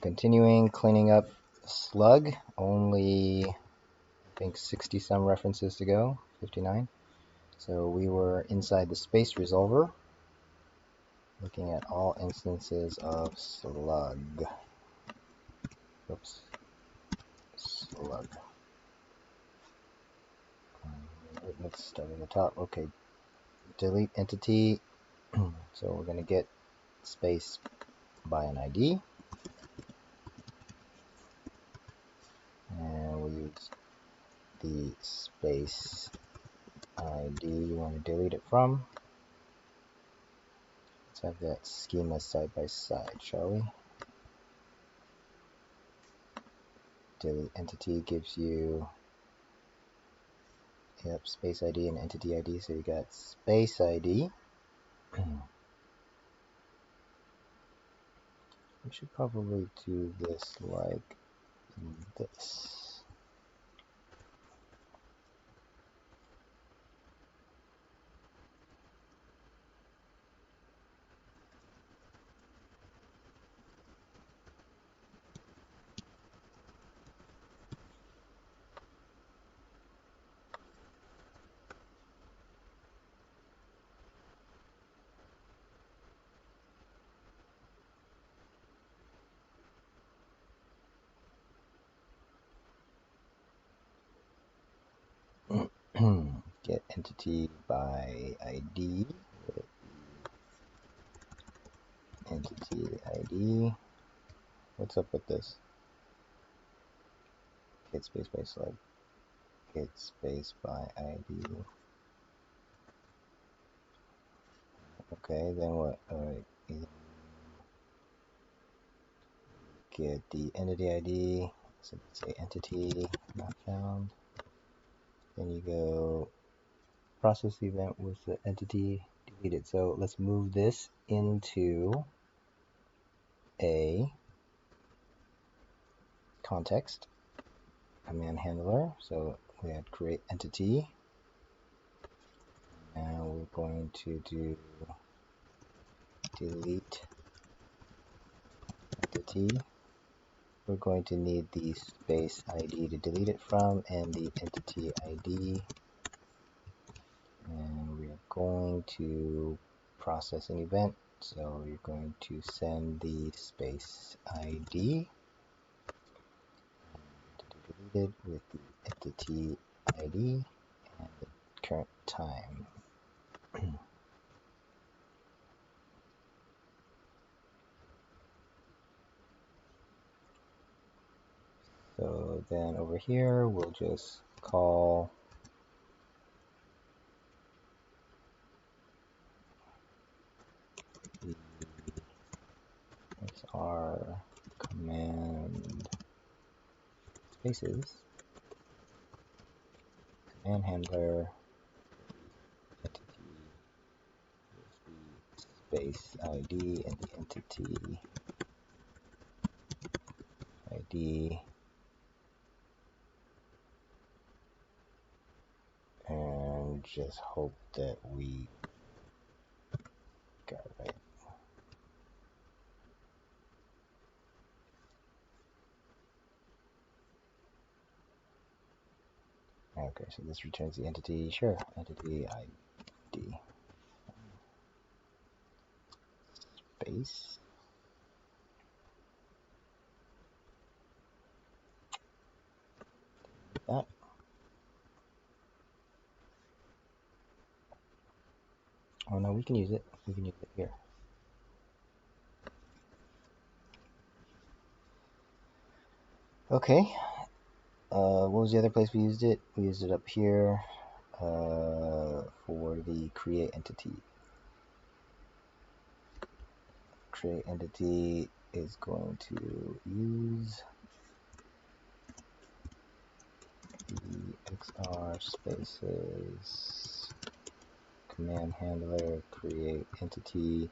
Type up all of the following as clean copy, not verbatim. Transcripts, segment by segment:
Continuing cleaning up slug, only I think 60 some references to go, 59. So we were inside the space resolver, looking at all instances of slug. Oops, slug. Let's start at the top. Okay, delete entity. So we're going to get space by an ID. And we'll use the space ID you want to delete it from. Let's have that schema side by side, shall we? Delete entity gives you space ID and entity ID. So you got space ID. We should probably do this like this. Get entity by ID. Entity ID. What's up with this? Get space by slug. Get space by ID. Okay, then what? Alright. Get the entity ID. So let's say entity not found. Then you go process event with the entity deleted. So let's move this into a context command handler. So we had create entity. Now we're going to do delete entity. We're going to need the space ID to delete it from and the entity ID. And we're going to process an event. So you're going to send the space ID deleted with the entity ID and the current time. So then over here we'll just call the XR command spaces command handler entity with the space ID and the entity ID, and just hope that we got it right. Okay, so this returns the entity, sure, entity ID. Space. That. Oh no, we can use it. We can use it here. Okay. What was the other place we used it? We used it up here for the create entity. Create entity is going to use the XR spaces command handler create entity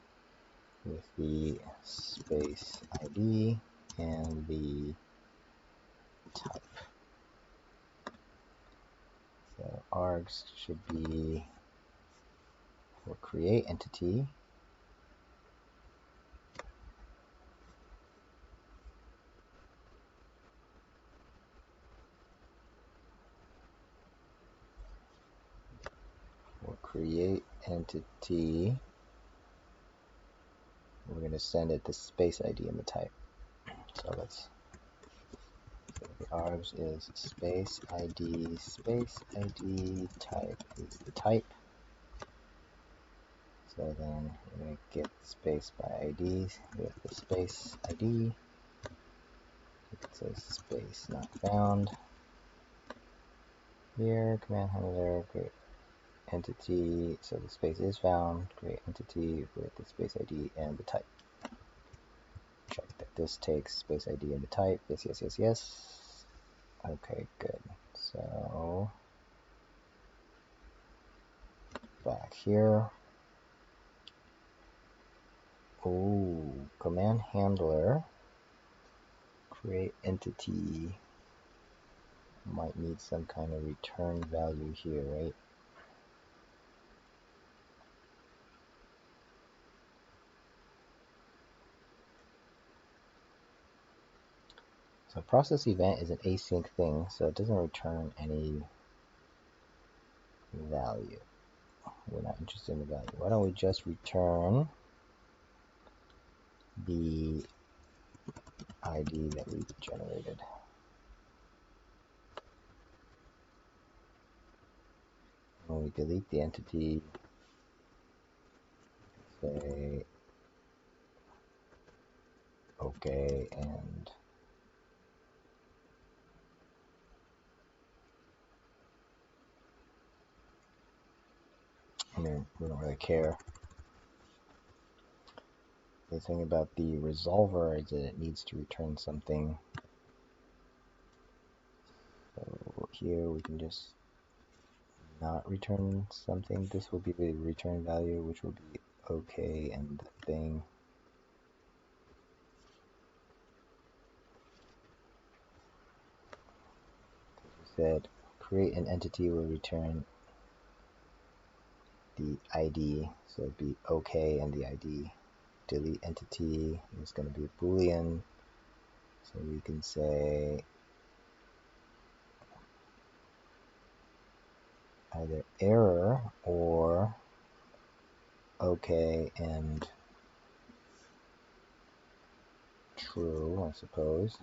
with the space ID and the type. So args should be for create entity. create entity. We're going to send it the space ID and the type. So let's, so the args is space ID type is the type. So then we're going to get space by ID with the space ID. It says space not found. Here, command handler, create entity, so the space is found, create entity with the space ID and the type. Check that this takes space ID and the type. Yes, yes, yes, yes. Okay, good. So back here. Oh, command handler, create entity. Might need some kind of return value here, right? So process event is an async thing, so it doesn't return any value. We're not interested in the value. Why don't we just return the ID that we generated? When we delete the entity, say okay, and I mean, we don't really care. The thing about the resolver is that it needs to return something. So here we can just not return something. This will be the return value, which will be okay and the thing. As we said, create an entity will return the ID, so it'd be okay and the ID. Delete entity is going to be a boolean, so we can say either error or okay and true, I suppose.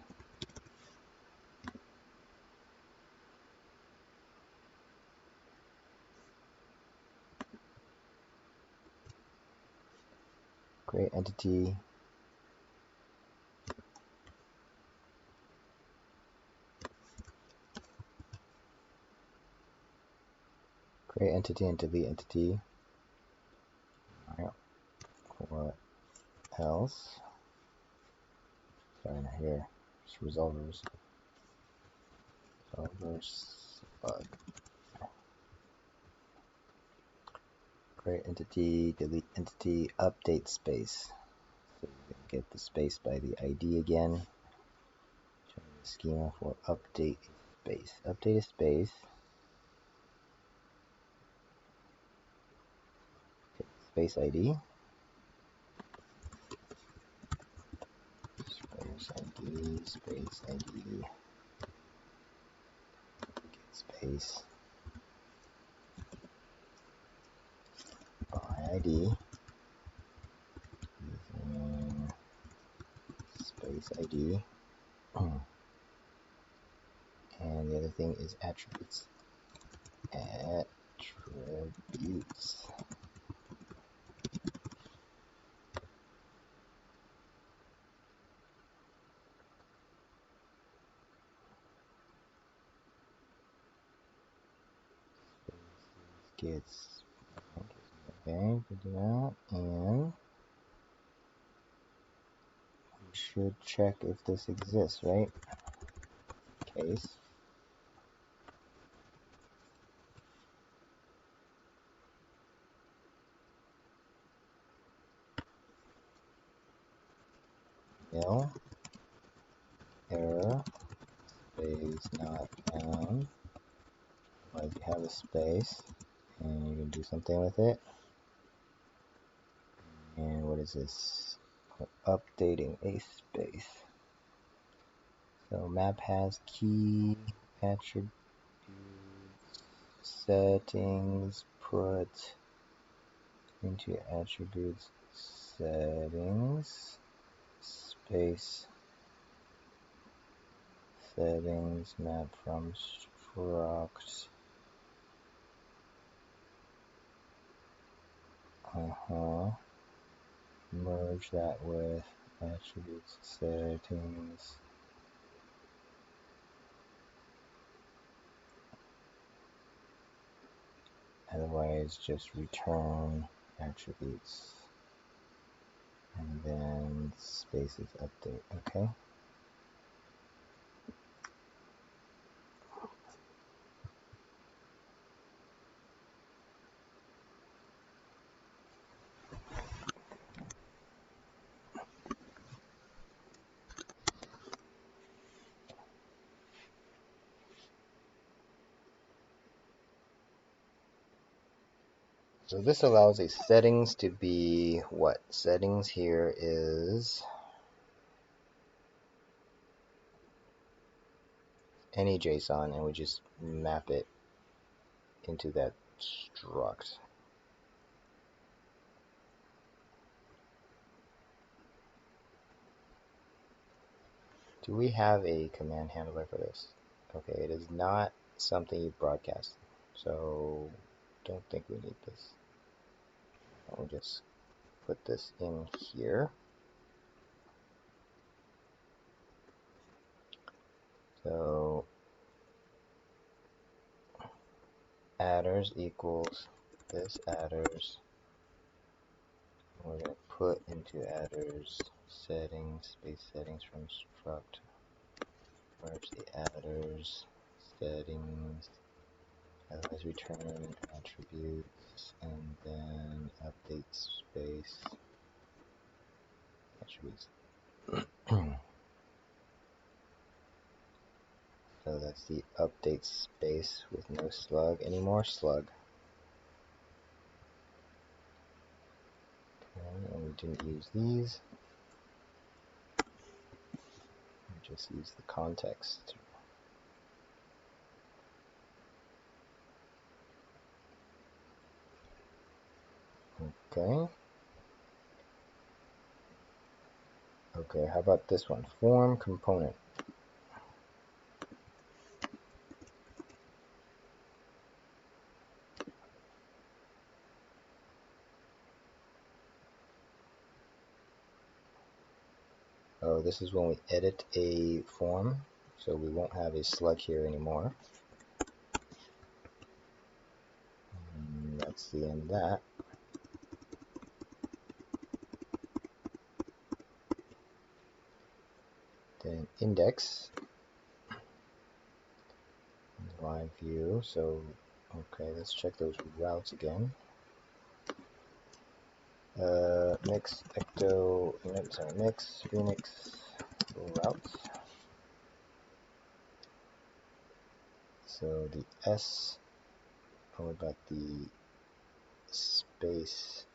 Create entity. Create entity and delete entity. Alright. What else? Sorry, not here. Just resolvers. Resolvers. Slug. Create entity, delete entity, update space. So you can get the space by the ID again. The schema for update space. Update a space. Space ID. Space ID. Get space by ID. Using space ID. And the other thing is attributes. Attributes. Gets okay, we do that, and we should check if this exists, right? Case. Nil. Error. Space not found. Otherwise you have a space, and you can do something with it. And what is this? We're updating a space. So map has key attributes settings put into attributes settings, space settings map from struct. Merge that with attributes settings. Otherwise, just return attributes and then spaces update. Okay. So this allows a settings to be what? Settings here is any JSON, and we just map it into that struct. Do we have a command handler for this? Okay, it is not something you broadcast, so don't think we need this. We'll just put this in here. So adders equals this adders. We're going to put into adders settings, space settings from struct. Merge the adders, settings, otherwise return attributes, and then update space attributes. So that's the update space with no slug anymore. Slug. Okay, and we didn't use these. We just use the context. Okay. Okay, how about this one? Form component. Oh, this is when we edit a form, so we won't have a slug here anymore. And that's the end of that. Then index, live view. So, okay, let's check those routes again. Mix ecto, sorry, mix Phoenix routes. So the S, we got the space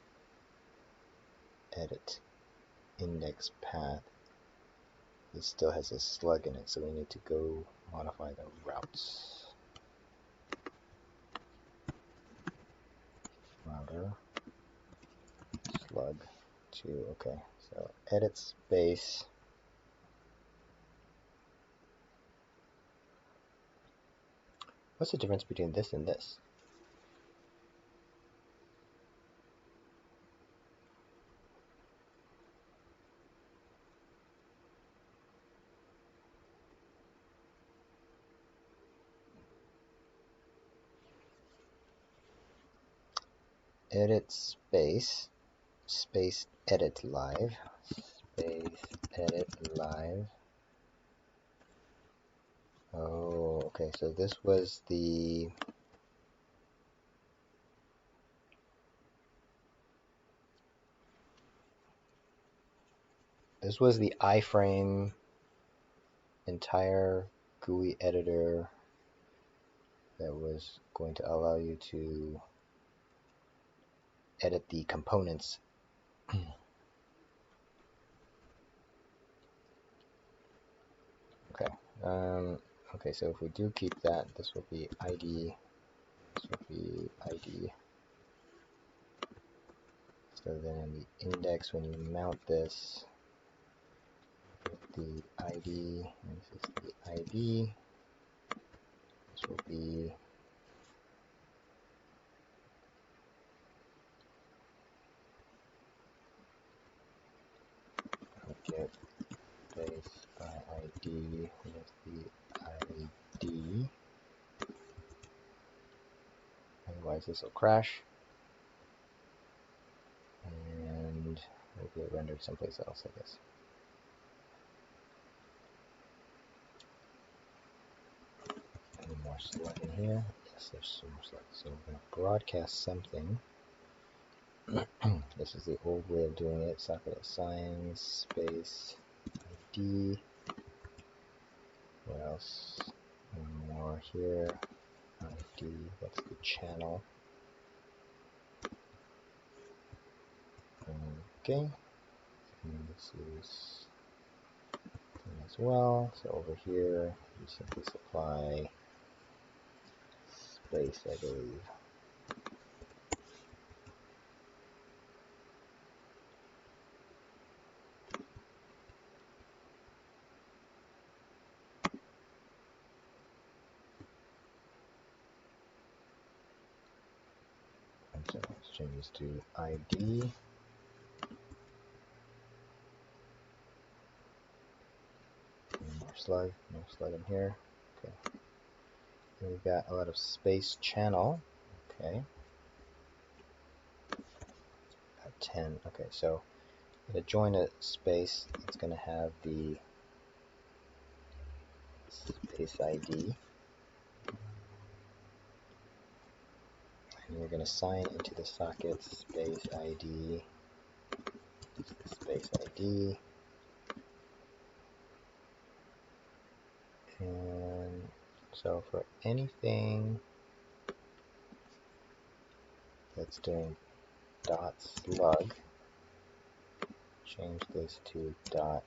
edit index path. It still has a slug in it, so we need to go modify the routes. Router slug 2. Okay, so edit space. What's the difference between this and this? Edit space, space edit live, space edit live. Oh, okay, so this was the iframe entire GUI editor that was going to allow you to edit the components. Okay. Okay, so if we do keep that, this will be ID. This will be ID. So then in the index, when you mount this, the ID, and this is the ID, this will be get space by ID with the ID. Otherwise this will crash and we'll get rendered someplace else, I guess. Any more slug in here? Yes, there's some more slug. So we're going to broadcast something. This is the old way of doing it. Socket assigns space ID. What else? One more here. ID. That's the channel. Okay. And this is as well. So over here, you simply supply space, I believe. So let's change this to ID. More slug, no slug in here. Okay. Then we've got a lot of space channel. Okay. At 10. Okay, so to join a space, it's going to have the space ID. And we're going to sign into the socket space ID. Space ID. And so for anything that's doing dot slug, change this to dot.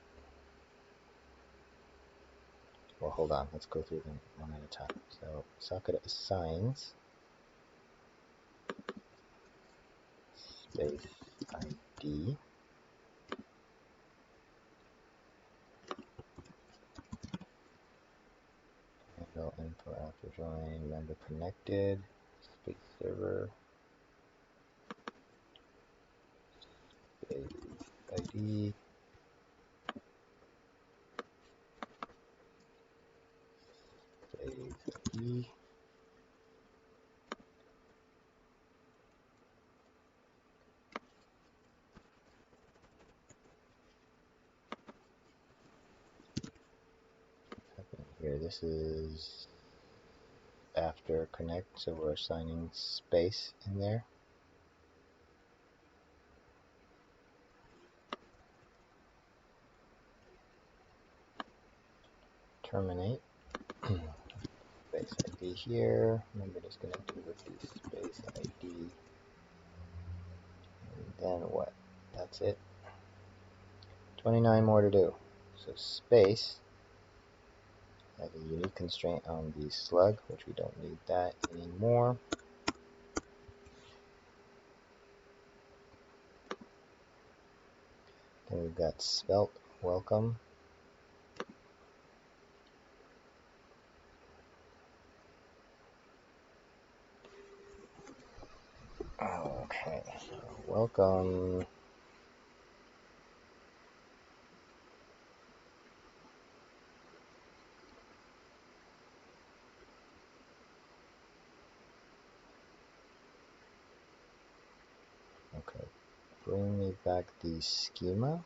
Well, hold on. Let's go through them one at a time. So socket assigns space ID. Handle info after join member connected. Space server. Space ID. Space ID. Here, this is after connect, so we're assigning space in there. Terminate. Space ID here. Remember, disconnected with the space ID. And then what? That's it. 29 more to do. So space has a unique constraint on the slug, which we don't need that anymore. Then we've got spelt welcome. Okay, so welcome. Okay, bring me back the schema.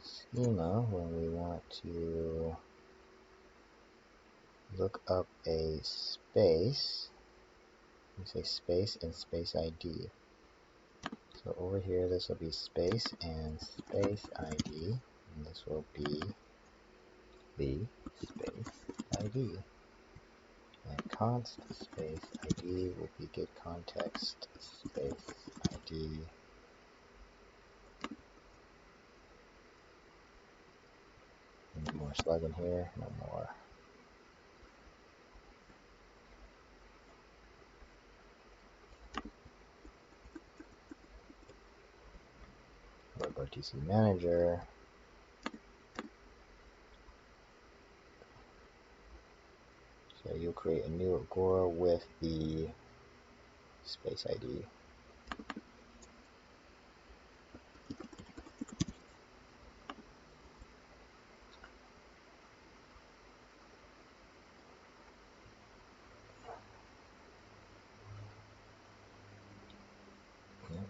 Schema when we want to look up a space. We say space and space ID. So over here, this will be space and space ID, and this will be the space ID. And const space ID will be get context space ID. Any more slug in here? No more. PC Manager. So you'll create a new Agora with the space ID.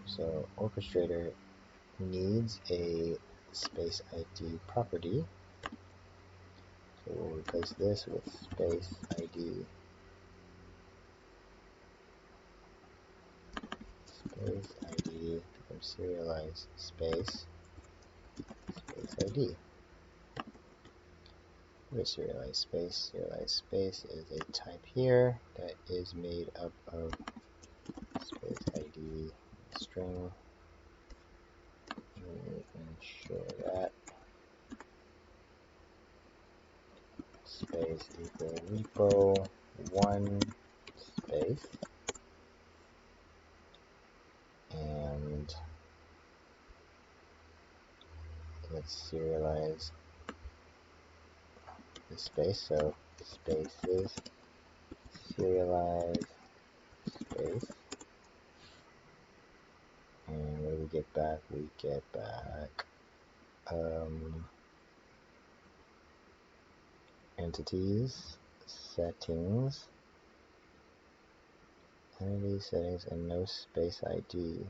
So Orchestrator needs a space ID property. So we'll replace this with space ID. Space ID from serialize space ID. With serialize space is a type here that is made up of space ID string. Ensure that space equal repo 1 space, and let's serialize the space. So spaces serialize space, and what do we get back? We get back entities, settings, entity settings, and no space ID.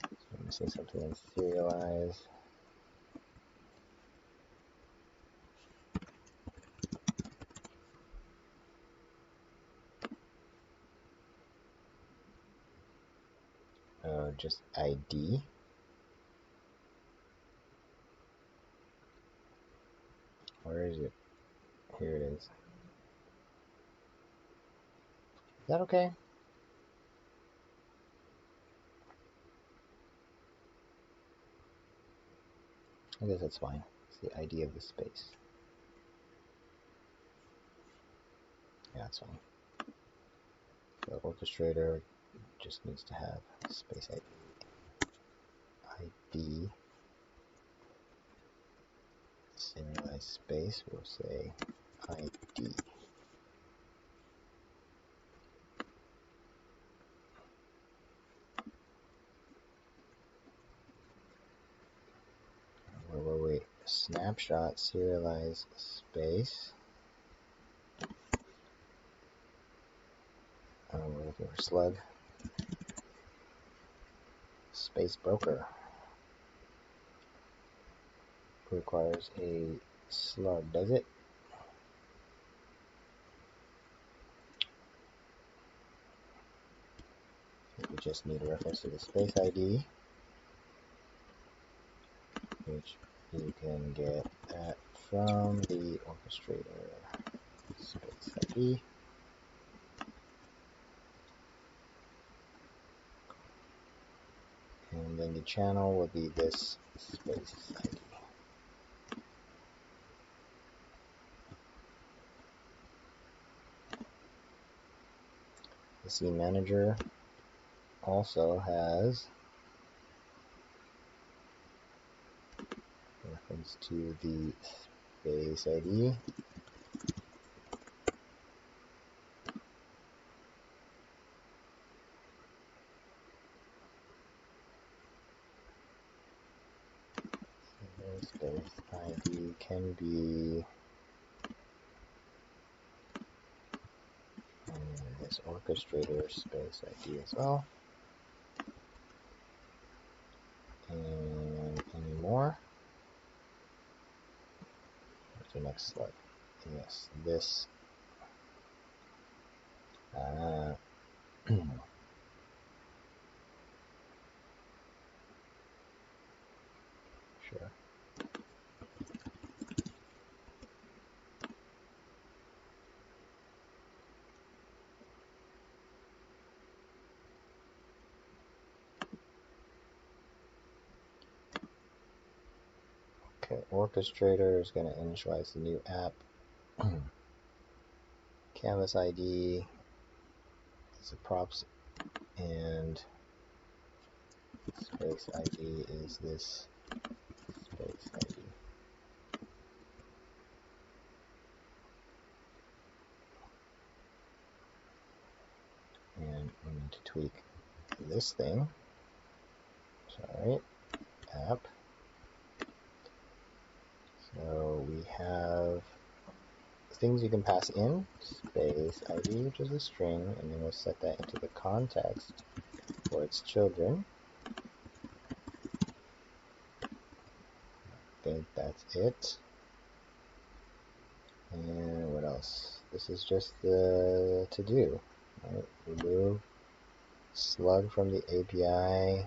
So I'm missing something in serialize. Just ID. Where is it? Here it is. Is that okay? I guess that's fine. It's the ID of the space. Yeah, that's fine. So Orchestrator just needs to have space ID. Serialize space, we'll say ID. Where were we? Snapshot serialize space. We're looking for slug. Space broker requires a slug, does it? We just need a reference to the space ID, which you can get that from the orchestrator space ID. And then the channel will be this space ID. The scene manager also has reference to the space ID. So space ID can be this orchestrator space ID as well. And any more? What's the next slide? Yes, this. Sure. Okay, orchestrator is going to initialize the new app. Canvas ID is the props, and space ID is this space ID. And we need to tweak this thing. Sorry, app. So we have things you can pass in, space ID, which is a string, and then we'll set that into the context for its children. I think that's it. And what else? This is just the to do. Right? Remove slug from the API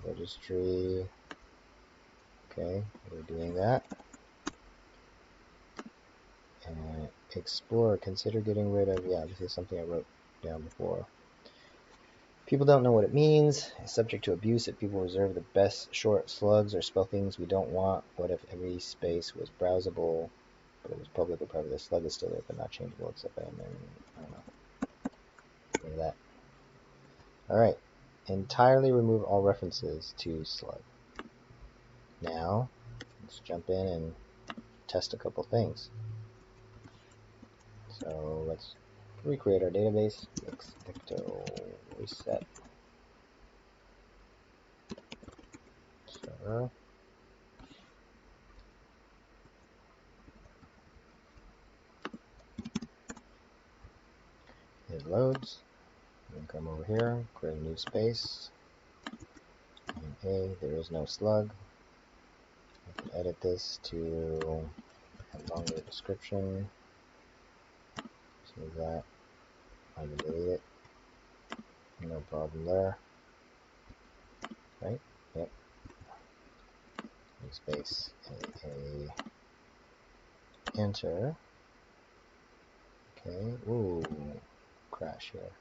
registry. Okay, we're doing that. And explore, consider getting rid of, yeah, this is something I wrote down before. People don't know what it means. It's subject to abuse if people reserve the best short slugs or spell things we don't want. What if every space was browsable, but it was publicly private? The slug is still there, but not changeable except by a minimum. I don't know. Look at that. Alright. Entirely remove all references to slug. Now, let's jump in and test a couple things. So let's recreate our database. Ecto reset server. It loads. And come over here, create a new space. And A, there is no slug. I can edit this to a longer description. Save that. I can delete it. No problem there. Right? Yep. New space. Enter. Okay. Ooh. Crash here.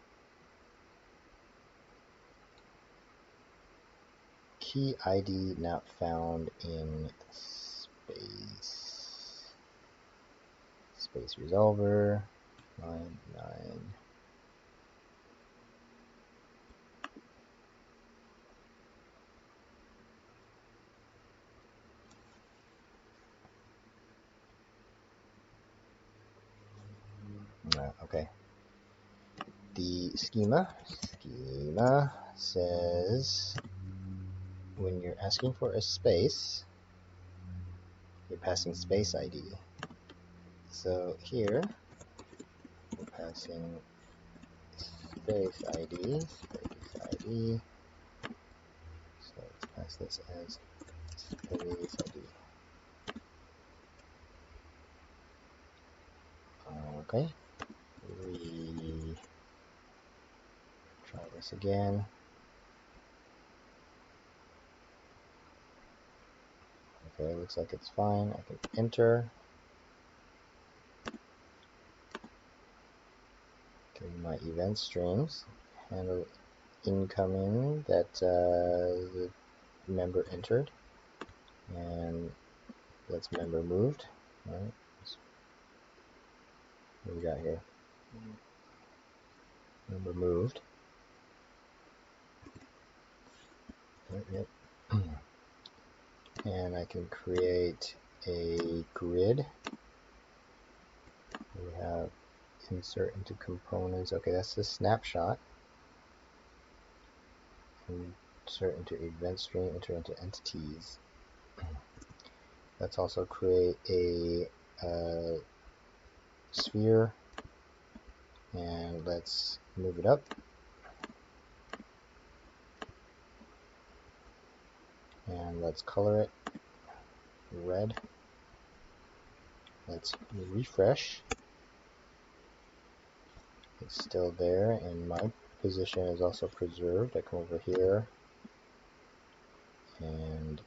Key ID not found in space. Space resolver. 9. Okay. The schema says when you're asking for a space, you're passing space ID. So here, we're passing space ID. So let's pass this as space ID. Okay. Try this again. Okay, looks like it's fine. I can enter. Okay, my event streams handle incoming that the member entered, and that's member moved. All right. What we got here? Member moved. Yep. And I can create a grid. We have insert into components. Okay, that's the snapshot. Insert into event stream, enter into entities. Let's also create a sphere, and let's move it up. And let's color it red. Let's refresh. It's still there, and my position is also preserved. I come over here and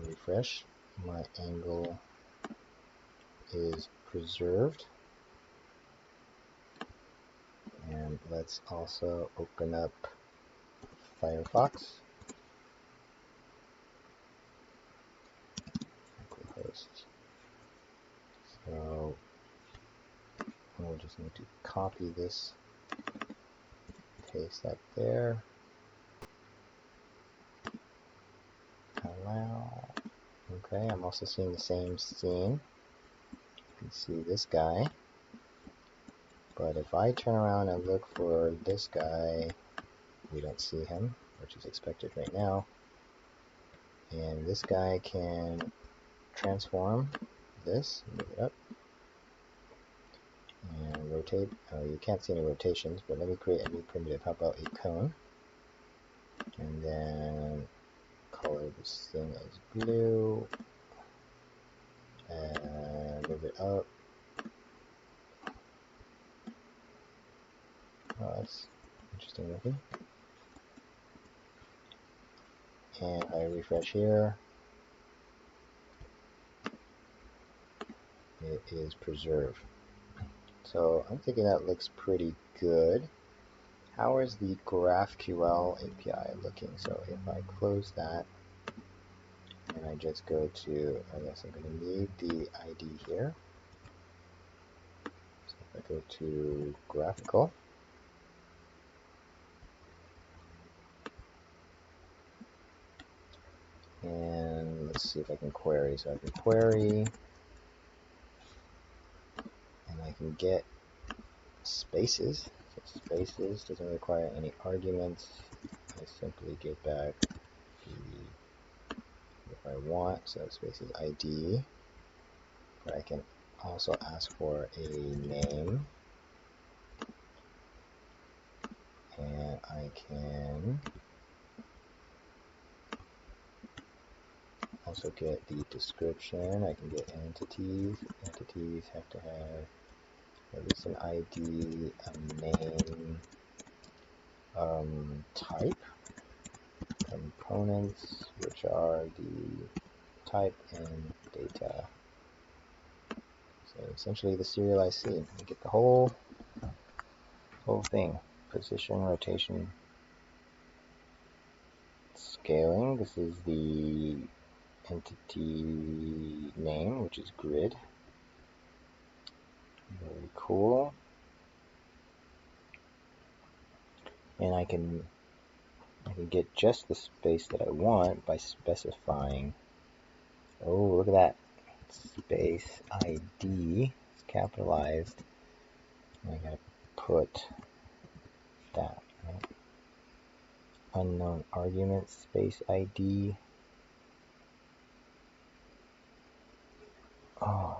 refresh. My angle is preserved. And let's also open up Firefox. Localhost. So we'll just need to copy this, paste that there. Allow. Okay, I'm also seeing the same scene. You can see this guy. But if I turn around and look for this guy, we don't see him, which is expected right now. And this guy can transform this, move it up, and rotate. Oh, you can't see any rotations, but let me create a new primitive. How about a cone? And then color this thing as blue, and move it up. Oh, that's interesting looking. And I refresh here. It is preserved. So I'm thinking that looks pretty good. How is the GraphQL API looking? So if I close that and I just go to, I guess I'm going to need the ID here. So if I go to graphical, and let's see if I can query. So I can query, and I can get spaces. So spaces doesn't require any arguments. I simply get back the, if I want, so spaces ID, but I can also ask for a name, and I can also get the description. I can get entities. Entities have to have at least an ID, a name, type, components, which are the type and data. So essentially the serialized scene. You get the whole thing. Position, rotation, scaling. This is the entity name, which is grid. Very cool. And I can get just the space that I want by specifying. Oh, look at that. Space ID. It's capitalized. And I gotta put that, right? Unknown argument, space ID. Oh.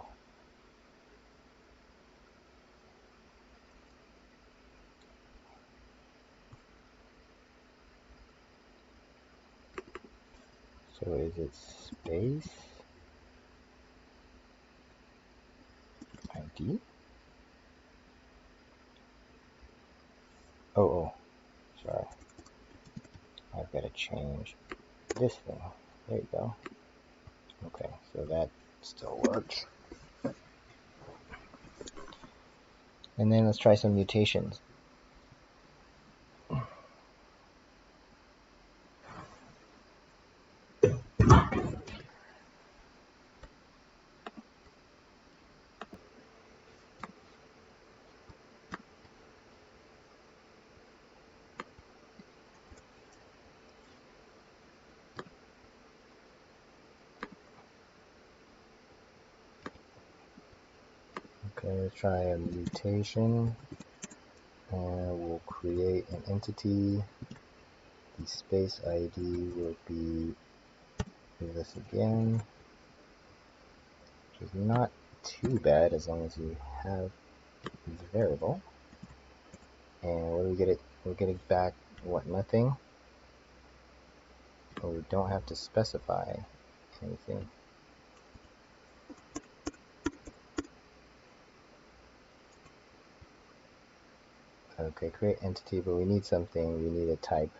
So is it space ID? Oh, sorry. I've got to change this thing. There you go. Okay, so that still works. And then let's try some mutations. Okay, let's try a mutation. And we'll create an entity. The space ID will be this again, which is not too bad as long as you have the variable. And what do we get it? We're getting back what, nothing? Well, we don't have to specify anything. Okay, create entity, but we need something. We need a type.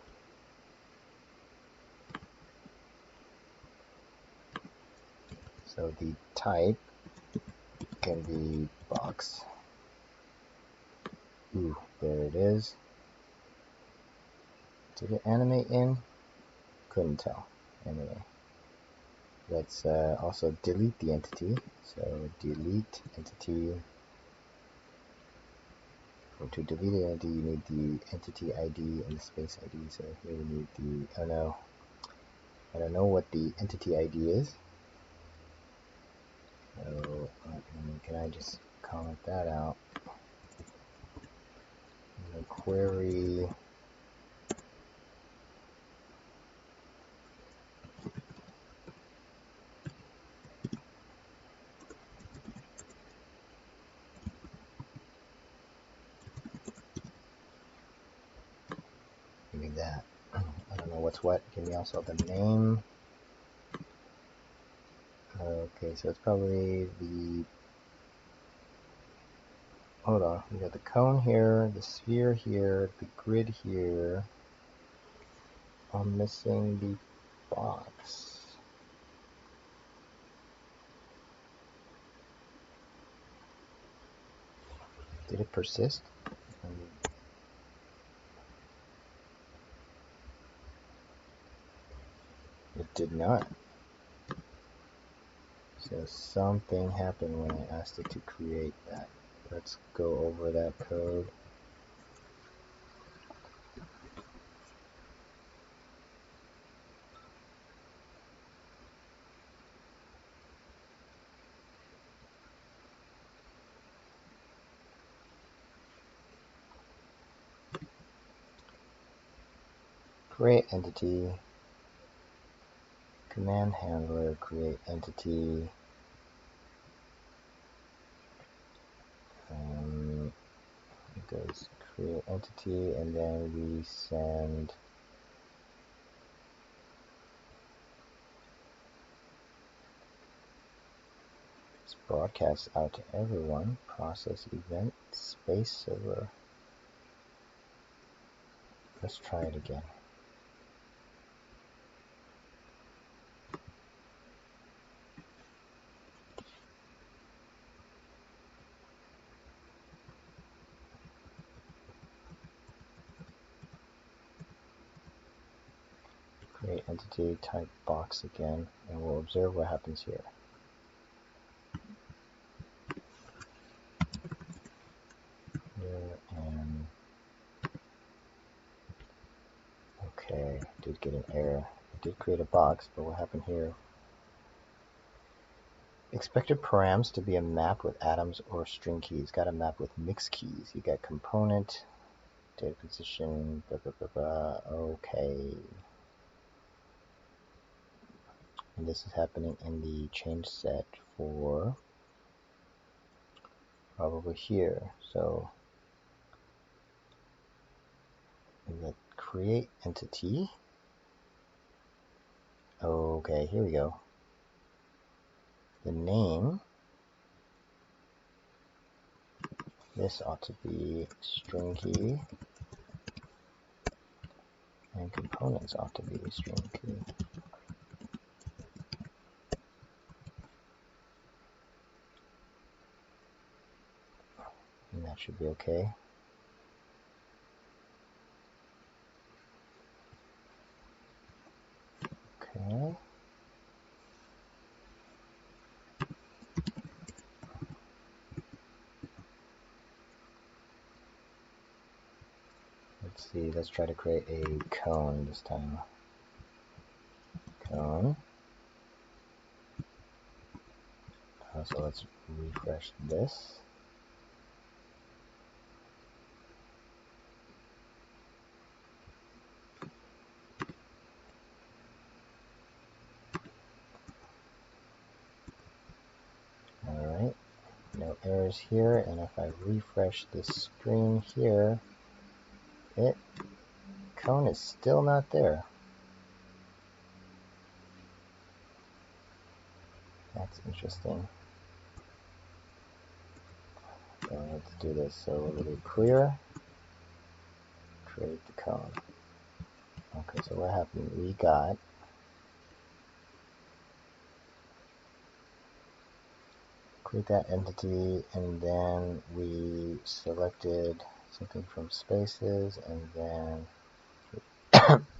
So the type can be box. Ooh, there it is. Did it animate in? Couldn't tell. Anyway, let's also delete the entity. So delete entity. To delete the entity, you need the entity ID and the space ID. So here we need the, oh no, I don't know what the entity ID is. can I just comment that out? The query give me that. I don't know what's what. Give me also the name. Okay, so it's probably the, hold on, we got the cone here, the sphere here, the grid here. I'm missing the box. Did it persist? It did not. So something happened when I asked it to create that. Let's go over that code. Create entity, command handler, create entity. It does create entity, and then we send this broadcast out to everyone. Process event space server. Let's try it again. Create entity, type box again, and we'll observe what happens here. Here and okay, did get an error. It did create a box, but what happened here? Expected params to be a map with atoms or string keys. Got a map with mixed keys. You got component, data position, blah, blah, blah, blah. Okay. And this is happening in the change set for probably here. So the create entity. Okay, here we go. The name. This ought to be string key. And components ought to be string key. And that should be okay. Okay. Let's see, let's try to create a cone this time. Cone. So let's refresh this. Alright, no errors here, and if I refresh the screen here, cone is still not there. That's interesting. So let's do this. So we'll do clear, create the cone. Okay, so what happened? We got create that entity, and then we selected something from spaces, and then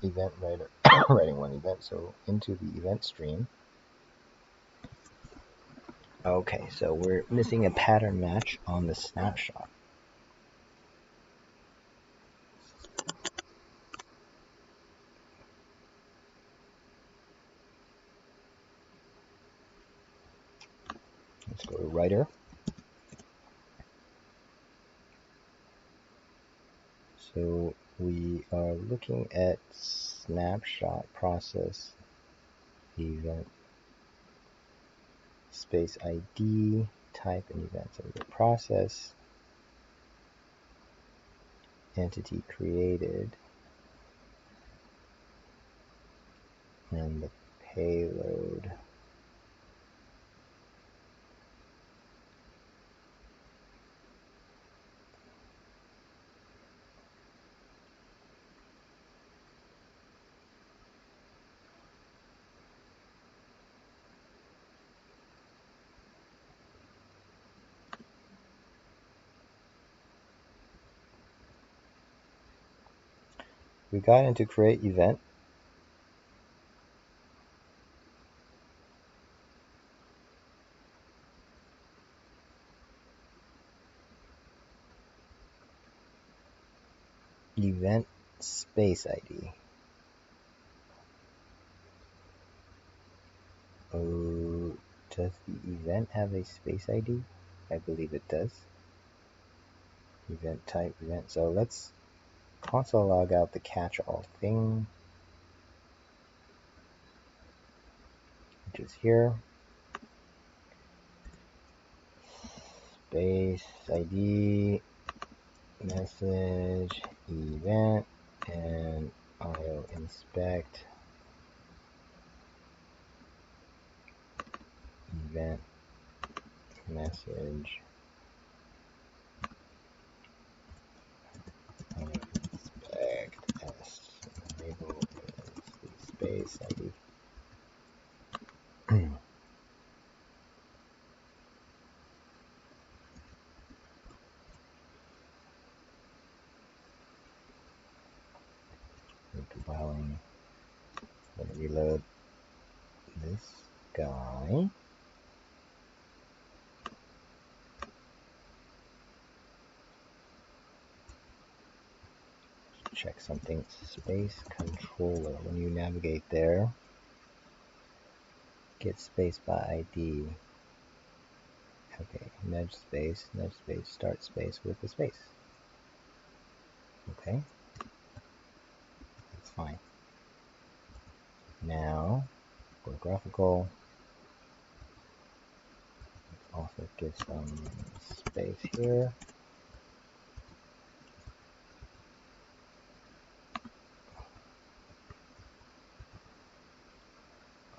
event writer writing one event, so into the event stream. Okay, so we're missing a pattern match on the snapshot. Let's go to writer. So we are looking at snapshot process event space ID type and event. So the process entity created and the payload. We got into create event. Event space ID. Oh, does the event have a space ID? I believe it does. Event type event. So let's console log out the catch-all thing, which is here. Space ID message event and IO inspect event message IO inspect s label is the space ID. Compiling. I'm going to reload this guy. Check something. Space controller. When you navigate there, get space by ID. Okay, nudge space, start space with the space. Okay, that's fine. Now, go to graphical. Let's also give some space here.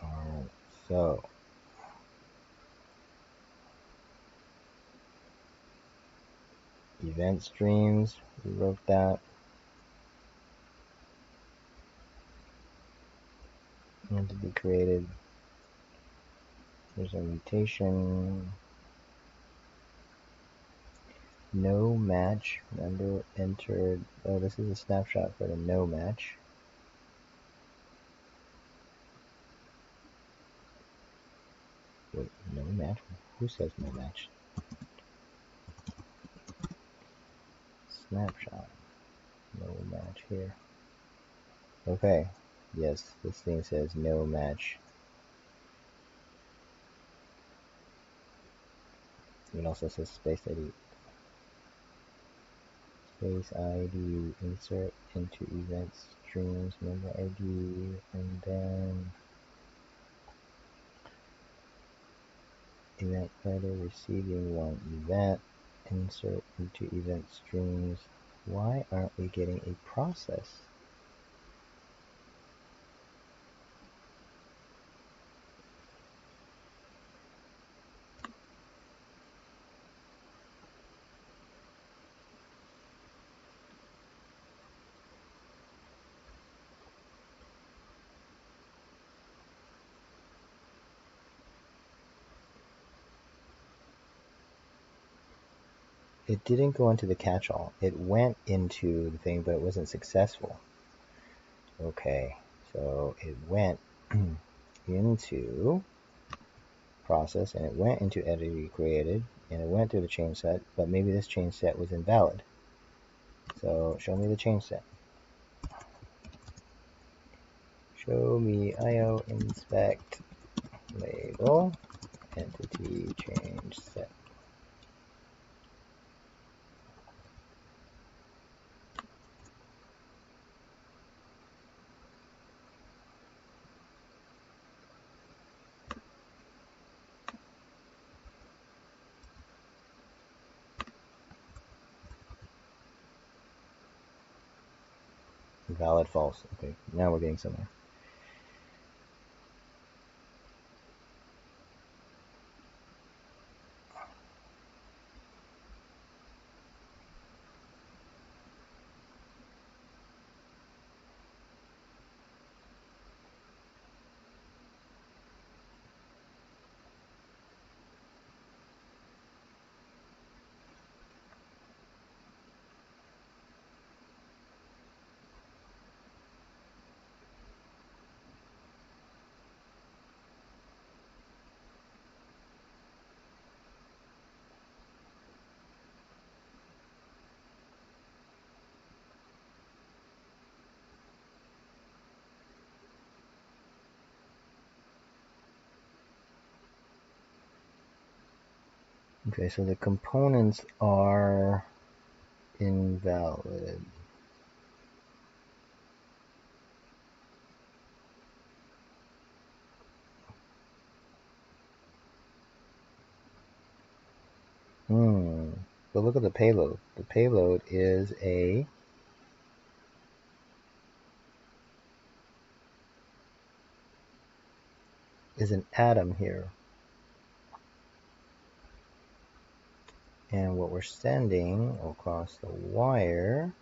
Alright, so event streams, we wrote that. Entity created. There's a mutation. No match. Member entered. Oh, this is a snapshot for the no match. Wait, no match? Who says no match? Snapshot. No match here. Okay. Yes, this thing says no match. It also says space ID. Space ID, insert into event streams, member ID, and then event header receiving one event, insert into event streams. Why aren't we getting a process? It didn't go into the catch-all. It went into the thing, but it wasn't successful. Okay, so it went into process, and it went into entity created, and it went through the change set, but maybe this change set was invalid. So show me the change set. Show me IO inspect label entity change set. Valid false. Okay, now we're getting somewhere. Okay, so the components are invalid. But look at the payload. The payload is an atom here. And what we're sending across the wire,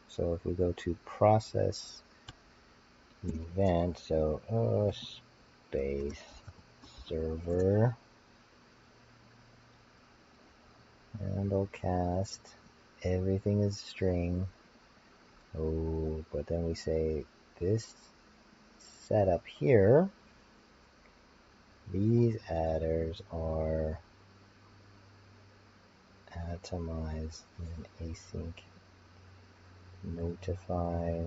so if we go to process event, so space server handle cast, everything is string. Oh, but then we say this setup here, these adders are atomized in async notify.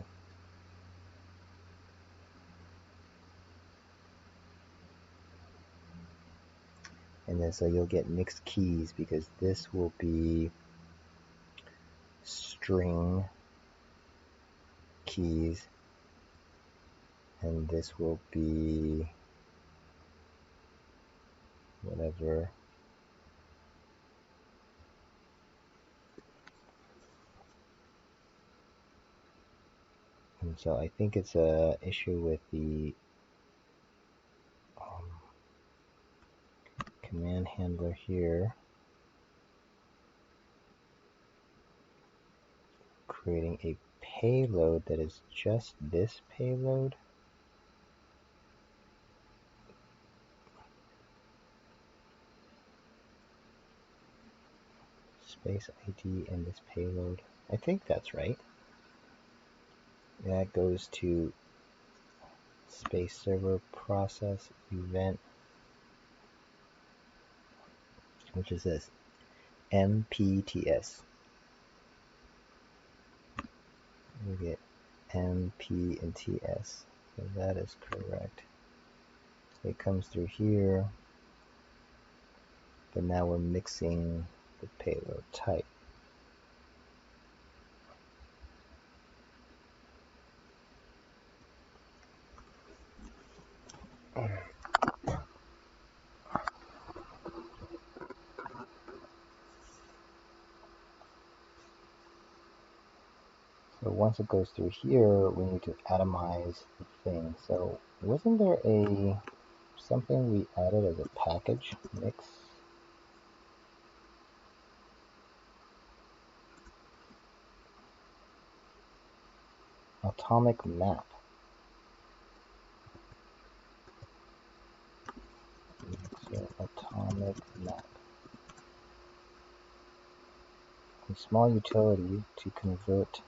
And then so you'll get mixed keys because this will be string keys and this will be whatever. And so I think it's a issue with the command handler here creating a payload that is just this payload. Space ID and this payload. I think that's right. That goes to space server process event, which is this MPTS. We get MP and TS, so that is correct. It comes through here, but now we're mixing the payload type. So once it goes through here, we need to atomize the thing. So wasn't there something we added as a package mix? Atomic map. So atomic map. A small utility to convert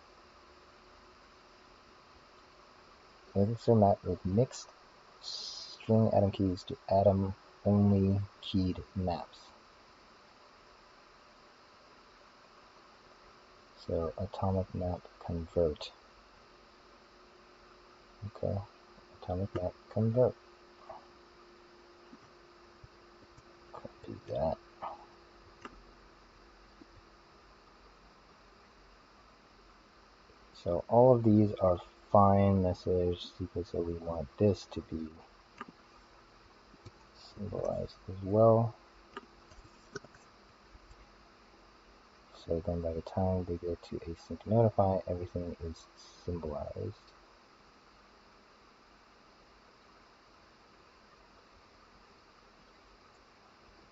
elixir map with mixed string atom keys to atom only keyed maps. So atomic map convert. Okay, atomic map convert. Copy that. So all of these are fine message because so we want this to be symbolized as well. So then by the time we go to async notify, everything is symbolized.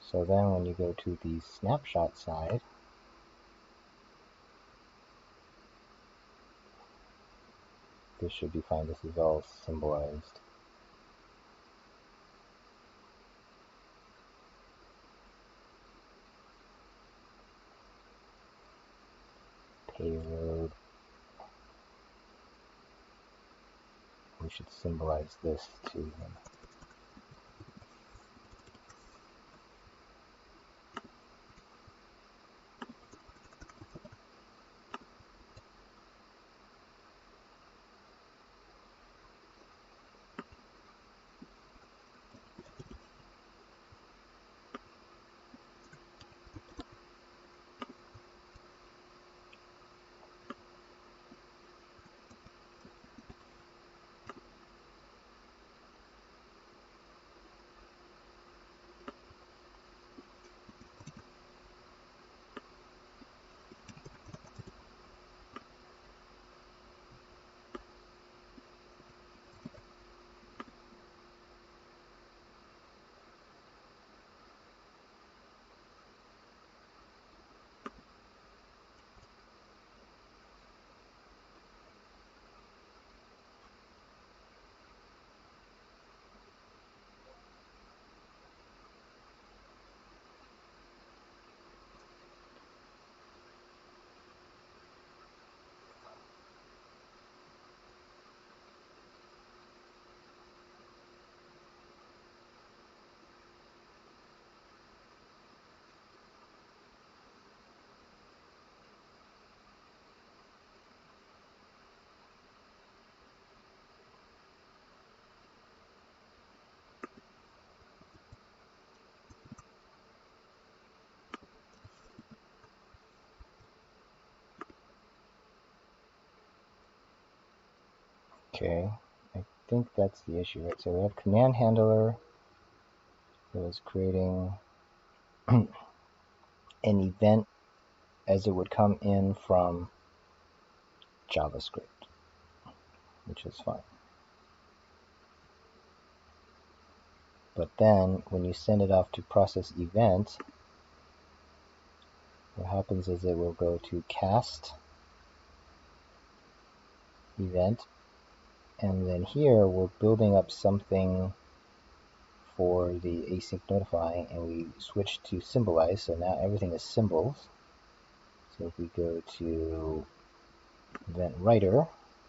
So then when you go to the snapshot side, this should be fine. This is all symbolized. Payload. We should symbolize this too. Okay, I think that's the issue, right? So we have command handler that is creating an event as it would come in from JavaScript, which is fine. But then when you send it off to process event, what happens is it will go to cast event, and then here we're building up something for the async notify, and we switch to symbolize, so now everything is symbols. So if we go to event writer,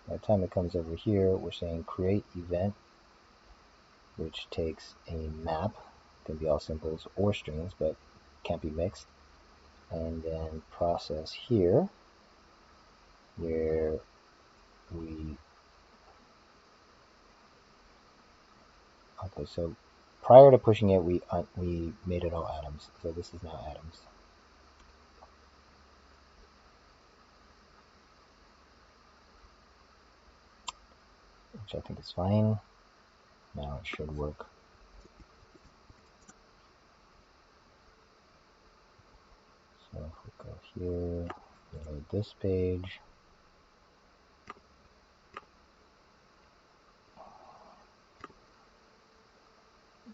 by the time it comes over here, we're saying create event, which takes a map, can be all symbols or strings, but can't be mixed, and then process here, where we, okay, so prior to pushing it, we made it all atoms, so this is now atoms. Which I think is fine. Now it should work. So if we go here, reload this page,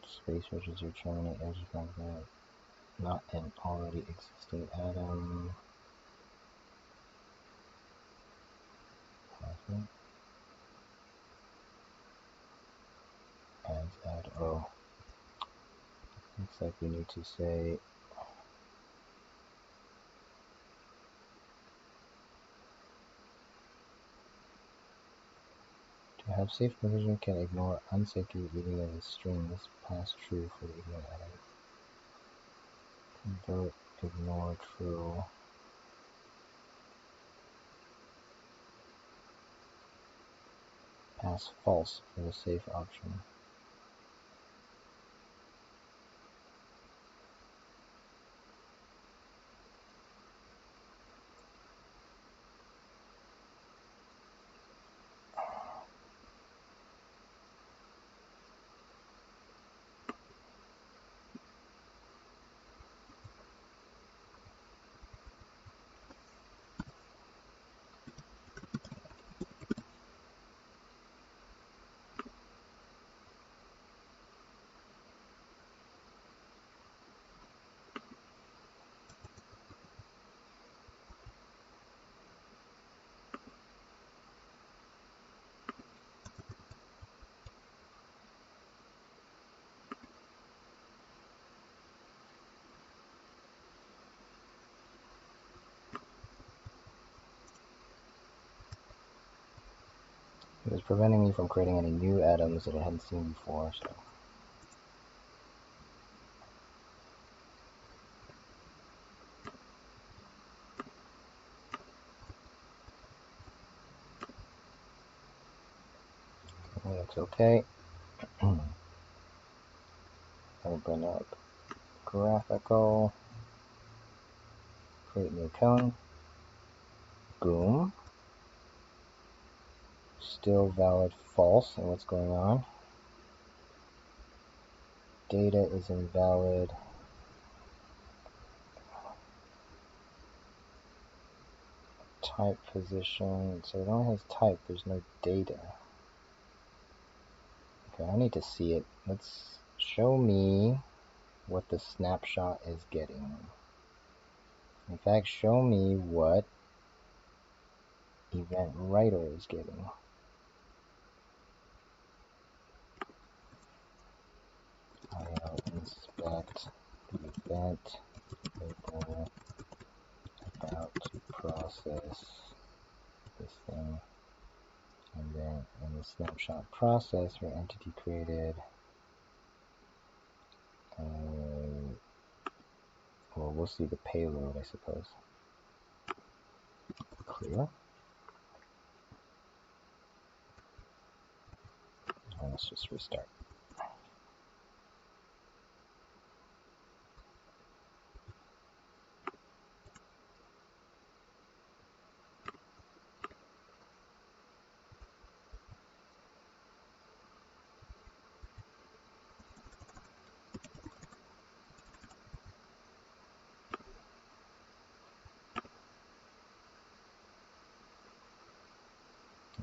space register terminate edge like that, not an already existing atom. Add O. Looks like we need to say to have safe provision can ignore unsafety leaving it as strings pass true for the ignore atom. Convert ignore true. Pass false for the safe option. It was preventing me from creating any new atoms that I hadn't seen before, so. Looks okay. Open up graphical, create new cone. Boom. Still valid false, and what's going on? Data is invalid. Type position, so it only has type, there's no data. Okay, I need to see it. Let's show me what the snapshot is getting. In fact, show me what event writer is getting. I'll inspect the event label about to process this thing, and then in the snapshot process for entity created, well, we'll see the payload, I suppose. Clear. And let's just restart.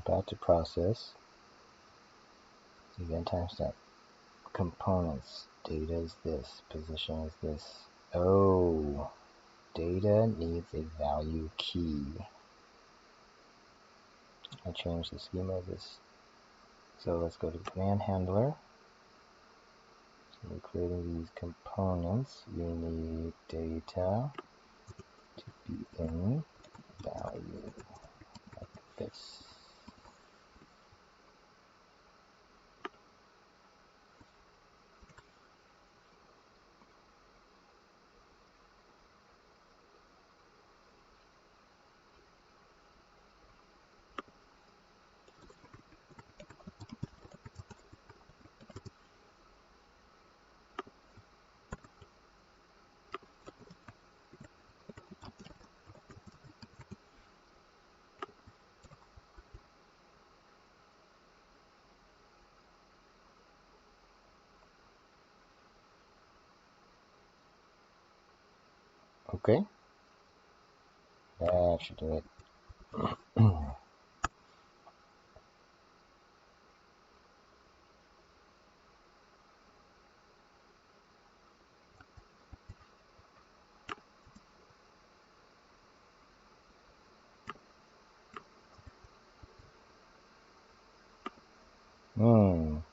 About to process. Event timestamp. Components. Data is this. Position is this. Oh, data needs a value key. I changed the schema of this. So let's go to the command handler. So we're creating these components. We need data to be in value like this. Okay, that should do it.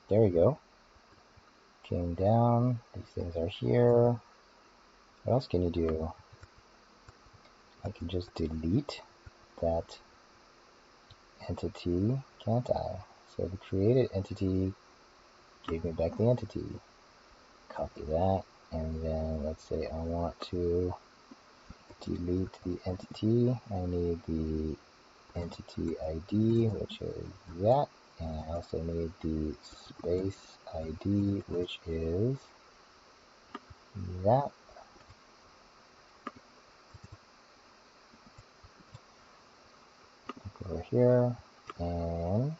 There we go. Came down, these things are here. What else can you do? I can just delete that entity, can't I? So the created entity gave me back the entity. Copy that, and then let's say I want to delete the entity. I need the entity ID, which is that, and I also need the space ID, which is that. Go over here and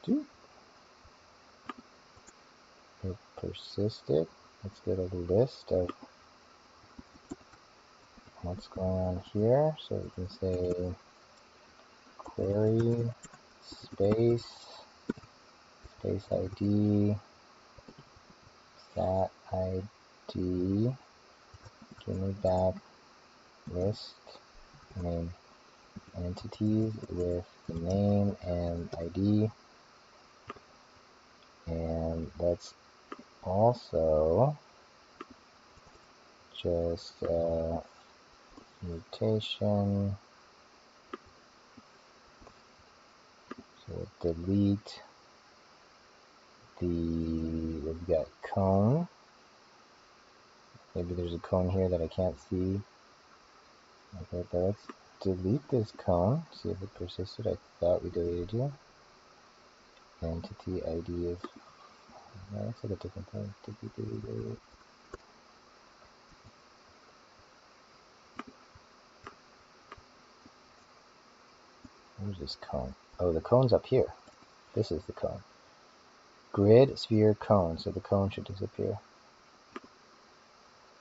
do it persisted. Let's get a list of what's going on here. So we can say query space ID stat ID. Give me back list name entities with the name and ID, and let's also just mutation, so we'll delete we've got cone. Maybe there's a cone here that I can't see. Okay, but let's delete this cone, see if it persisted. I thought we deleted you. Entity ID is, no, looks like a different thing. Where's this cone? Oh, the cone's up here. This is the cone. Grid, sphere, cone. So the cone should disappear.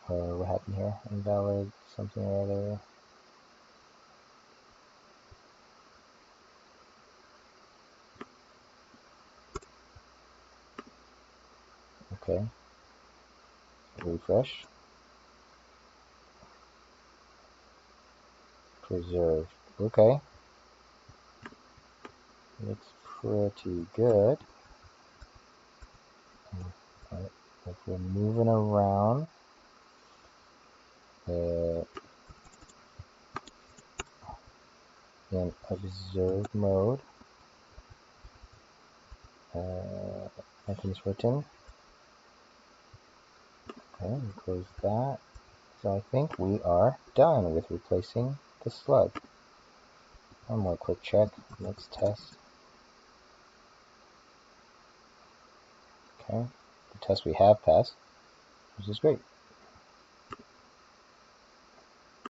What happened here? Invalid something or other. Okay. Refresh. Preserved. Okay. Looks pretty good. If we're moving around, in observe mode, nothing's written. Okay, we close that. So I think we are done with replacing the slug. One more quick check. Let's test. Okay, the test we have passed, which is great.